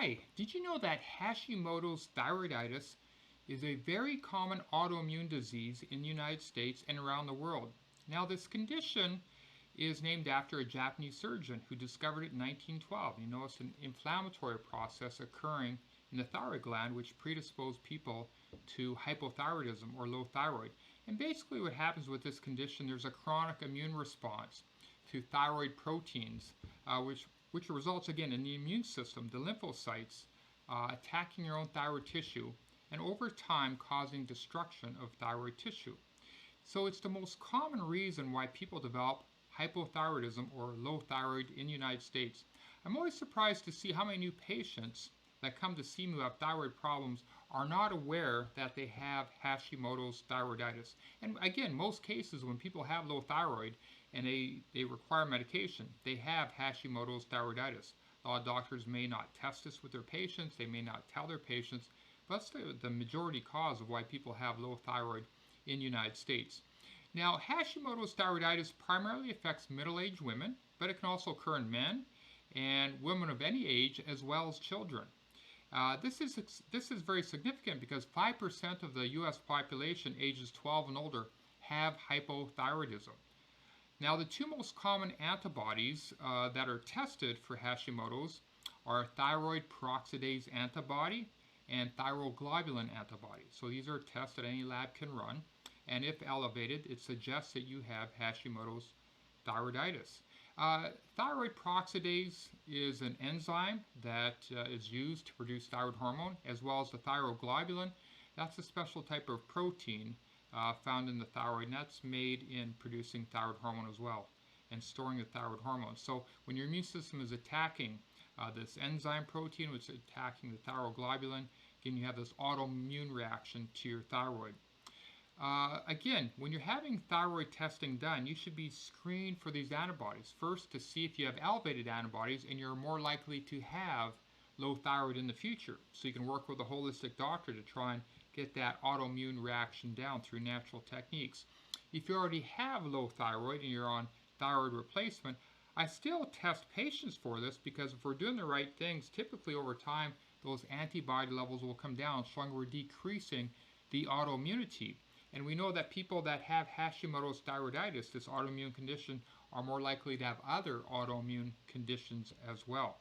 Hi, did you know that Hashimoto's thyroiditis is a very common autoimmune disease in the United States and around the world? Now, this condition is named after a Japanese surgeon who discovered it in 1912. You know, it's an inflammatory process occurring in the thyroid gland which predisposed people to hypothyroidism or low thyroid. And basically what happens with this condition, there's a chronic immune response to thyroid proteins, which results again in the immune system, the lymphocytes, attacking your own thyroid tissue, and over time causing destruction of thyroid tissue. So it's the most common reason why people develop hypothyroidism or low thyroid in the United States. I'm always surprised to see how many new patients that come to see me who have thyroid problems are not aware that they have Hashimoto's thyroiditis. And again, most cases when people have low thyroid and they require medication, they have Hashimoto's thyroiditis. A lot of doctors may not test this with their patients, they may not tell their patients, but that's the majority cause of why people have low thyroid in the United States. Now, Hashimoto's thyroiditis primarily affects middle-aged women, but it can also occur in men and women of any age as well as children. This is very significant because 5% of the U.S. population ages 12 and older have hypothyroidism. Now, the two most common antibodies that are tested for Hashimoto's are thyroid peroxidase antibody and thyroglobulin antibody. So these are tests that any lab can run, and if elevated, it suggests that you have Hashimoto's thyroiditis. Thyroid peroxidase is an enzyme that is used to produce thyroid hormone, as well as the thyroglobulin. That's a special type of protein found in the thyroid, and that's made in producing thyroid hormone as well and storing the thyroid hormone. So when your immune system is attacking this enzyme protein, which is attacking the thyroglobulin, again, you have this autoimmune reaction to your thyroid. Again, when you're having thyroid testing done, you should be screened for these antibodies. First, to see if you have elevated antibodies and you're more likely to have low thyroid in the future. So you can work with a holistic doctor to try and get that autoimmune reaction down through natural techniques. If you already have low thyroid and you're on thyroid replacement, I still test patients for this because if we're doing the right things, typically over time, those antibody levels will come down, showing we're decreasing the autoimmunity. And we know that people that have Hashimoto's thyroiditis, this autoimmune condition, are more likely to have other autoimmune conditions as well.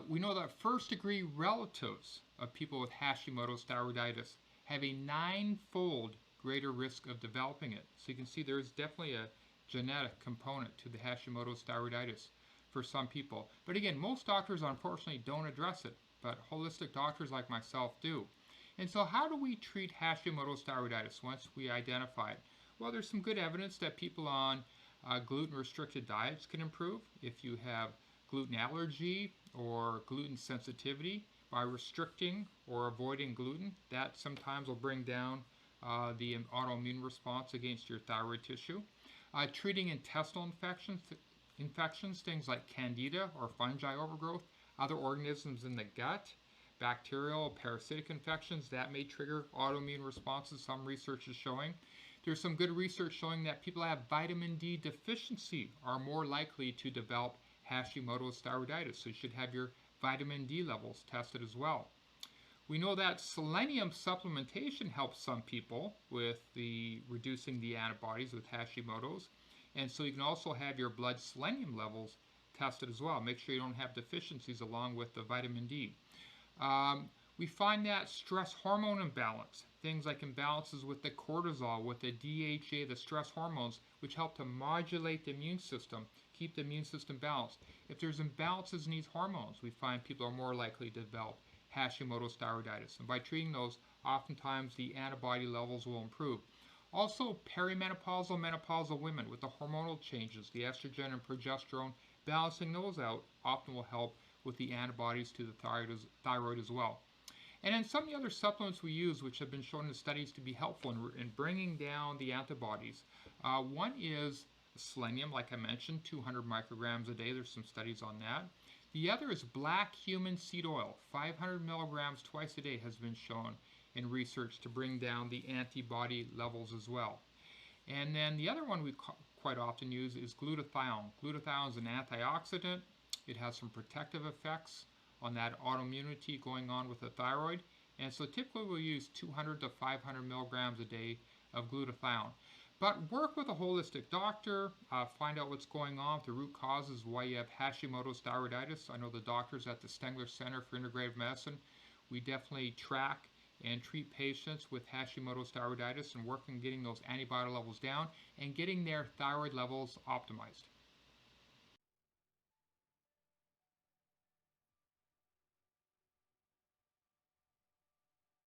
We know that first-degree relatives of people with Hashimoto's thyroiditis have a 9-fold greater risk of developing it. So you can see there's definitely a genetic component to the Hashimoto's thyroiditis for some people. But again, most doctors unfortunately don't address it, but holistic doctors like myself do. And so how do we treat Hashimoto's thyroiditis once we identify it? Well, there's some good evidence that people on gluten-restricted diets can improve. If you have gluten allergy or gluten sensitivity, by restricting or avoiding gluten, that sometimes will bring down the autoimmune response against your thyroid tissue. Treating intestinal infections, things like candida or fungi overgrowth, other organisms in the gut, bacterial, parasitic infections, that may trigger autoimmune responses, some research is showing. There's some good research showing that people that have vitamin D deficiency are more likely to develop Hashimoto's thyroiditis, so you should have your vitamin D levels tested as well. We know that selenium supplementation helps some people with reducing the antibodies with Hashimoto's, and so you can also have your blood selenium levels tested as well. Make sure you don't have deficiencies along with the vitamin D. We find that stress hormone imbalance, things like imbalances with the cortisol, with the DHA, the stress hormones, which help to modulate the immune system, keep the immune system balanced. If there's imbalances in these hormones, we find people are more likely to develop Hashimoto's thyroiditis. And by treating those, oftentimes the antibody levels will improve. Also, perimenopausal, menopausal women with the hormonal changes, the estrogen and progesterone, balancing those out often will help with the antibodies to the thyroid as well. And then some of the other supplements we use, which have been shown in studies to be helpful in bringing down the antibodies. One is selenium, like I mentioned, 200 micrograms a day. There's some studies on that. The other is black human seed oil, 500 milligrams twice a day has been shown in research to bring down the antibody levels as well. And then the other one we quite often use is glutathione. Glutathione is an antioxidant. It has some protective effects on that autoimmunity going on with the thyroid. And so typically we'll use 200 to 500 milligrams a day of glutathione. But work with a holistic doctor, find out what's going on, the root causes why you have Hashimoto's thyroiditis. I know the doctors at the Stengler Center for Integrative Medicine, we definitely track and treat patients with Hashimoto's thyroiditis and work on getting those antibody levels down and getting their thyroid levels optimized.